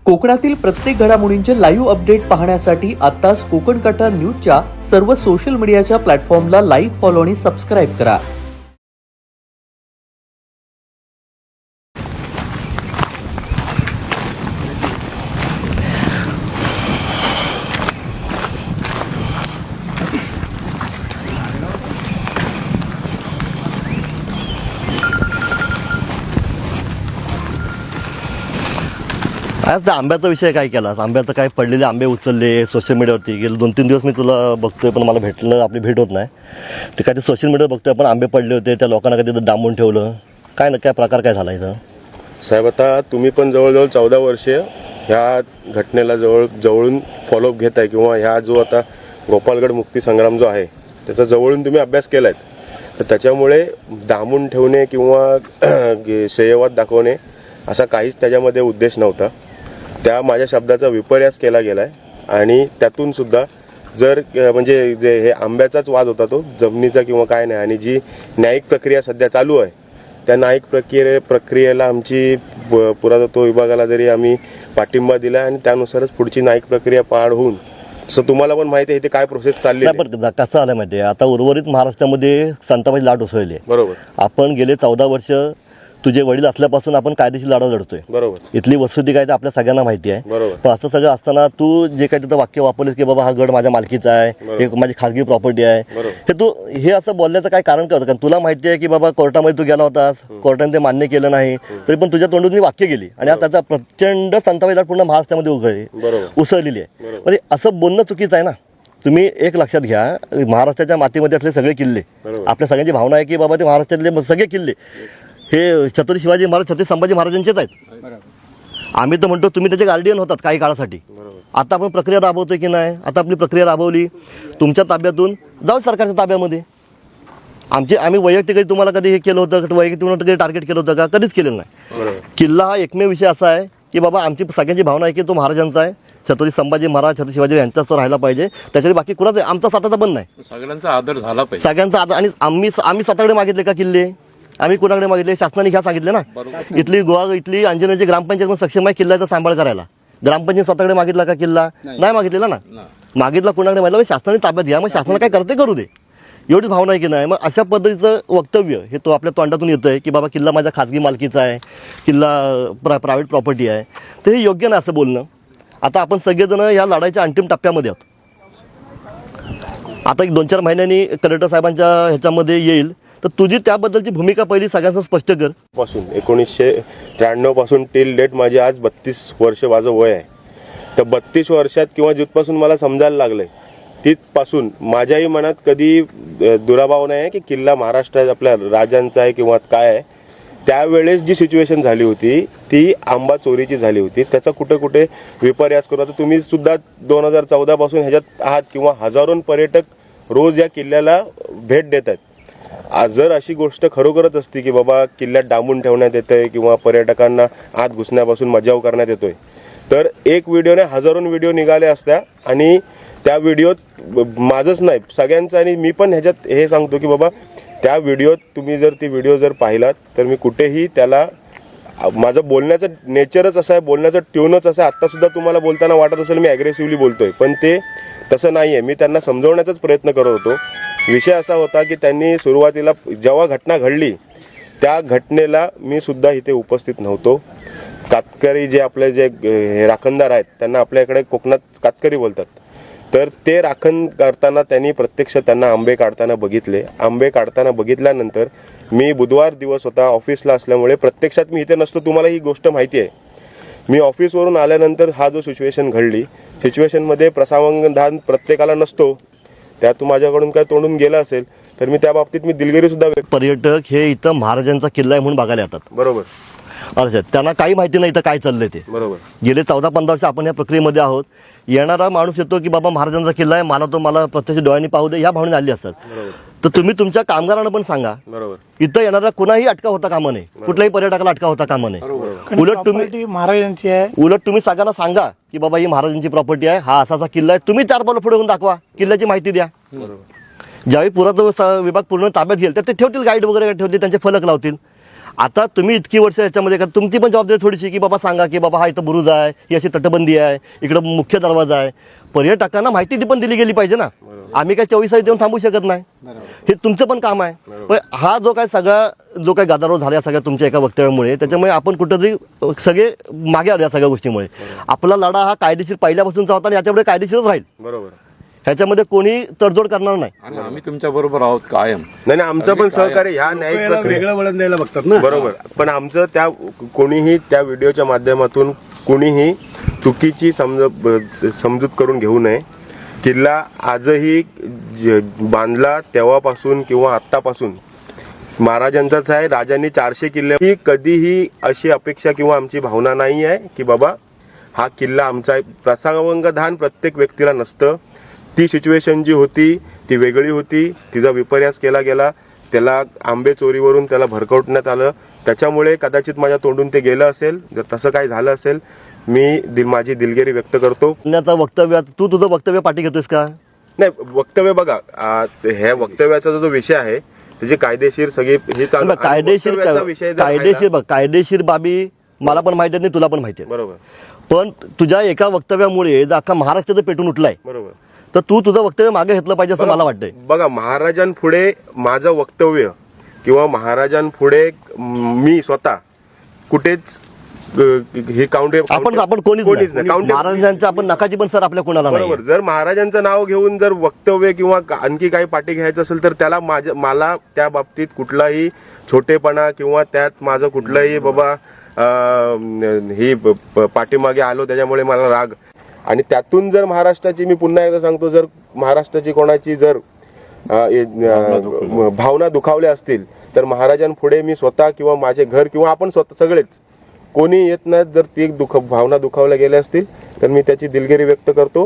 कोकणातील प्रत्येक घडामोडींचे लाईव्ह अपडेट पाहण्यासाठी आताच कोकण कटा न्यूजच्या सर्व सोशल मीडियाच्या प्लॅटफॉर्मला लाईक, फॉलो आणि सबस्क्राईब करा. आज त्या आंब्याचा विषय काय केला? आंब्याचं काय पडलेले आंबे उचलले सोशल मीडियावरती. गेले 2-3 दिवस मी तुला बघतोय पण मला भेटलं, आपली भेट होत नाही. ते काय ते सोशल मीडियावर बघतोय आपण आंबे पडले होते, त्या लोकांना कधी डांबून ठेवलं. काय ना काय प्रकार काय झाला इथं? साहेब, आता तुम्ही पण जवळजवळ 14 वर्षे ह्या घटनेला जवळून फॉलोअप घेत आहे किंवा ह्या जो आता गोपालगड मुक्ती संग्राम जो आहे त्याचा जवळून तुम्ही अभ्यास केला आहे. तर त्याच्यामुळे डांबून ठेवणे किंवा श्रेयवाद दाखवणे असा काहीच त्याच्यामध्ये उद्देश नव्हता. त्या माझ्या शब्दाचा विपर्यास केला गेला आहे आणि त्यातून सुद्धा जर म्हणजे जे हे आंब्याचाच वाद होता तो जमिनीचा किंवा काय नाही. आणि जी न्यायिक प्रक्रिया सध्या चालू आहे त्या न्यायिक प्रक्रियेला आमची पुरातत्व विभागाला जरी आम्ही पाठिंबा दिला आणि त्यानुसारच पुढची न्यायिक प्रक्रिया पार होऊन, असं तुम्हाला पण माहिती आहे इथे काय प्रोसेस चालली आहे. बरं, कसं आलं माहिती आहे, आता उर्वरित महाराष्ट्रामध्ये संतापाची लाट उसळली. बरोबर. आपण गेले 14 वर्ष तुझे वडील असल्यापासून आपण कायदेशीर लढा लढतोय. बरोबर. इथली वस्तुस्थिती काय ते आपल्या सगळ्यांना माहिती आहे. बरोबर. पण असं सगळं असताना तू जे काही तिथं वाक्य वापरलेस की बाबा हा गड माझ्या मालकीचा आहे, हे माझी खासगी प्रॉपर्टी आहे, हे तू हे असं बोलण्याचं काय कारण काय होतं? कारण तुला माहिती आहे की बाबा कोर्टामध्ये तू गेला होतास, कोर्टाने ते मान्य केलं नाही, तरी पण तुझ्या तोंडून वाक्य गेली आणि आता त्याचा प्रचंड संतापाची लाट पूर्ण महाराष्ट्रामध्ये उसळलेली आहे. म्हणजे असं बोलणं चुकीचं आहे ना. तुम्ही एक लक्षात घ्या, महाराष्ट्राच्या मातीमध्ये असले सगळे किल्ले, आपल्या सगळ्यांची भावना आहे की बाबा ते महाराष्ट्रातले सगळे किल्ले हे छत्रपती शिवाजी महाराज, छत्रपती संभाजी महाराजांचेच आहेत. आम्ही तर म्हणतो तुम्ही त्याचे गार्डियन होतात काही काळासाठी. आता आपण प्रक्रिया राबवतोय की नाही? आता आपली प्रक्रिया राबवली, तुमच्या ताब्यातून जाऊ सरकारच्या ताब्यामध्ये. आम्ही वैयक्तिक तुम्हाला कधी हे केलं होतं, वैयक्तिक कधी टार्गेट केलं होतं का? कधीच केलेलं नाही. किल्ला हा एकमेव विषय असा आहे की बाबा आमची सगळ्यांची भावना आहे की तो महाराजांचा आहे, छत्रपती संभाजी महाराज, छत्रपती शिवाजी यांचाच राहायला पाहिजे. त्याच्यात बाकी कुणाचा आमचा स्वतःचा पण नाही. सगळ्यांचा आदर झाला पाहिजे, सगळ्यांचा आदर. आणि आम्ही स्वतःकडे मागितले का किल्ले? आम्ही कुणाकडे मागितले? शासनाने ह्या सांगितले ना. इथली अंजनेची ग्रामपंचायत पण सक्षम आहे किल्ल्याचा सांभाळ करायला. ग्रामपंचायत स्वतःकडे मागितला का किल्ला? नाही मागितलेला ना. मागितला कुणाकडे मागितला? शासनाने ताब्यात घ्या, मग शासनाला काय करते करू दे, एवढीच भावना आहे की नाही. मग अशा पद्धतीचं वक्तव्य हे तो आपल्या तोंडातून येतं आहे की बाबा किल्ला माझ्या खाजगी मालकीचा आहे, किल्ला प्रायव्हेट प्रॉपर्टी आहे. तर हे योग्य नाही असं बोलणं. आता आपण सगळेजण या लढाईच्या अंतिम टप्प्यामध्ये आहोत. आता एक 2-4 महिन्यांनी कलेक्टर साहेबांच्या ह्याच्यामध्ये येईल, तर तुझी त्याबद्दलची भूमिका पहिली सगळ्यांना स्पष्ट कर. पासून 1993 पासून टिल डेट माझी आज 32 वर्ष माझं वय आहे. तर 32 वर्षात किंवा जिथपासून मला समजायला लागलंय तिथपासून माझ्याही मनात कधी दुराभाव नाही आहे की किल्ला महाराष्ट्रात आपल्या राजांचा आहे किंवा काय आहे. त्यावेळेस जी सिच्युएशन झाली होती ती आंबा चोरीची झाली होती. त्याचा कुठे विपर्यास करून आता तुम्ही सुद्धा 2014 पासून ह्याच्यात आहात किंवा हजारो पर्यटक रोज या किल्ल्याला भेट देत आहेत. जर अशी गोष्ट खरोखरच असती की बाबा किल्ल्यात डांबून ठेवण्यात येतंय किंवा पर्यटकांना आत घुसण्यापासून मजाव करण्यात येतोय, तर एक व्हिडिओने हजारो व्हिडिओ निघाले असत्या. आणि त्या व्हिडिओत माझंच नाही सगळ्यांचं, आणि मी पण ह्याच्यात हे सांगतो की बाबा त्या व्हिडिओत तुम्ही जर ती व्हिडिओ जर पाहिलात तर मी कुठेही त्याला, माझं बोलण्याचं नेचरच असं आहे, बोलण्याचं ट्यूनच असं आहे. आत्तासुद्धा तुम्हाला बोलताना वाटत असेल मी ॲग्रेसिव्हली बोलतोय, पण ते तसं नाही आहे. मी त्यांना समजवण्याचाच प्रयत्न करत होतो. विषय असा होता की त्यांनी सुरुवातीला जेव्हा घटना घडली त्या घटनेला मी सुद्धा इथे उपस्थित नव्हतो. कातकरी जे आपले जे राखणदार आहेत त्यांना आपल्याकडे कोकणात कातकरी बोलतात, तर ते राखण करताना त्यांनी प्रत्यक्ष त्यांना आंबे काढताना बघितले. आंबे काढताना बघितल्यानंतर मी बुधवार दिवस होता, ऑफिसला असल्यामुळे प्रत्यक्षात मी इथे नसतो. तुम्हाला ही गोष्ट माहिती आहे. मी ऑफिसवरून आल्यानंतर हा जो सिच्युएशन घडली, सिच्युएशनमध्ये प्रसावधान प्रत्येकाला नसतो. त्यातून माझ्याकडून काय तोंडून गेलं असेल तर मी त्या बाबतीत मी दिलगिरी सुद्धा व्यक्त. पर्यटक हे इथं महाराजांचा किल्ला आहे म्हणून बघायला येतात. बरोबर. अच्छा, त्यांना काही माहिती नाही इथं काय चाललंय ते. बरोबर. गेले 14-15 वर्ष आपण या प्रक्रियेमध्ये आहोत. येणारा माणूस येतो की बाबा महाराजांचा किल्ला आहे, मला प्रत्यक्ष डोळ्यांनी पाहू दे, ह्या भावना आली असतात. तर तुम्ही तुमच्या कामगारांना पण सांगा, इथं येणारा कुणाही अटका होता कामा नये, कुठल्याही पर्यटकाला अटका होता कामा नये. उलट तुम्ही महाराजांची आहे, उलट तुम्ही सगळ्यांना सांगा की बाबा ही महाराजांची प्रॉपर्टी आहे, हा असा किल्ला आहे. तुम्ही 4 पावलं पुढे होऊन दाखवा, किल्ल्याची माहिती द्या. ज्यावेळी पुरातत्व विभाग पूर्ण ताब्यात घेईल तर ते ठेवतील, गाईड वगैरे ठेवतील, त्यांचे फलक लावतील. आता तुम्ही इतकी वर्ष याच्यामध्ये का तुमची पण जबाबदारी थोडीशी की बाबा सांगा की बाबा हा इथं बुरुज आहे, ही अशी तटबंदी आहे, इकडं मुख्य दरवाजा आहे. पर्यटकांना माहिती ती पण दिली गेली पाहिजे ना. आम्ही काय 24 तास देऊन थांबू शकत नाही. हे तुमचं पण काम आहे. पण हा जो काय गदारोळ झाला सगळ्या तुमच्या एका वक्तव्यामुळे, त्याच्यामुळे आपण कुठंतरी सगळे मागे आलो या सगळ्या गोष्टीमुळे. आपला लढा हा कायदेशीर पहिल्यापासूनचा होता आणि याच्यापुढे कायदेशीरच राहील. बरोबर. ह्याच्यामध्ये कोणी तडजोड करणार नाही. आणि आम्ही तुमच्या बरोबर आहोत कायम. नाही आमचं पण सहकार्य ह्या न्यायिक प्रक्रियेत वेगळं वळण द्यायला बघतात ना. बरोबर. पण आमचं कोणीही त्या व्हिडिओच्या माध्यमातून कोणीही चुकीची समजूत करून घेऊ नये. किल्ला आजही बांधला तेव्हापासून किंवा आत्तापासून महाराजांचाच आहे. राजांनी 400 किल्ले ही कधीही अशी अपेक्षा किंवा आमची भावना नाही आहे की बाबा हा किल्ला आमचा आहे. प्रसंगावधान प्रत्येक व्यक्तीला नसतं. ती सिच्युएशन जी होती ती वेगळी होती. तिचा विपर्यास केला गेला. त्याला आंबे चोरीवरून त्याला भरकवण्यात आलं. त्याच्यामुळे कदाचित माझ्या तोंडून ते गेलं असेल. जर तसं काही झालं असेल मी माझी दिलगिरी व्यक्त करतो. वक्तव्य तू तुझं वक्तव्य पाठी घेतोयस का? नाही वक्तव्य बघा ह्या वक्तव्याचा जो विषय आहे त्याची कायदेशीर सगळी हे चालू आणि वक्तव्याचा विषय जर राहिला- कायदेशीर बाबी मला पण माहिती नाही, तुला पण माहिती आहे. बरोबर पण तुझ्या एका वक्तव्यामुळे जर अख्खा महाराष्ट्राचं पेटून उठलाय बरोबर. तर तू तुझं वक्तव्य मागे घेतलं पाहिजे असं मला वाटतंय. बघा महाराजांपुढे माझं वक्तव्य किंवा महाराजांपुढे मी स्वतः कुठेच हे आपण कोणीच नाही. महाराजांचं आपण नकाची पण सर आपल्या कोणाला नाही. बरोबर. जर महाराजांचं नाव घेऊन जर वक्तव्य किंवा आणखी काही पाठी घ्यायचं असेल तर त्याला मला त्या बाबतीत कुठलाही छोटेपणा किंवा त्यात माझं कुठलंही बाबा ही पाठीमागे आलो त्याच्यामुळे मला राग. आणि त्यातून जर महाराष्ट्राची मी पुन्हा एकदा सांगतो जर महाराष्ट्राची कोणाची जर भावना दुखावल्या असतील तर महाराजांपुढे मी स्वतः किंवा माझे घर किंवा आपण स्वतः सगळेच कोणी येत नाहीत. जर ती भावना दुखावल्या गेल्या असतील तर मी त्याची दिलगिरी व्यक्त करतो.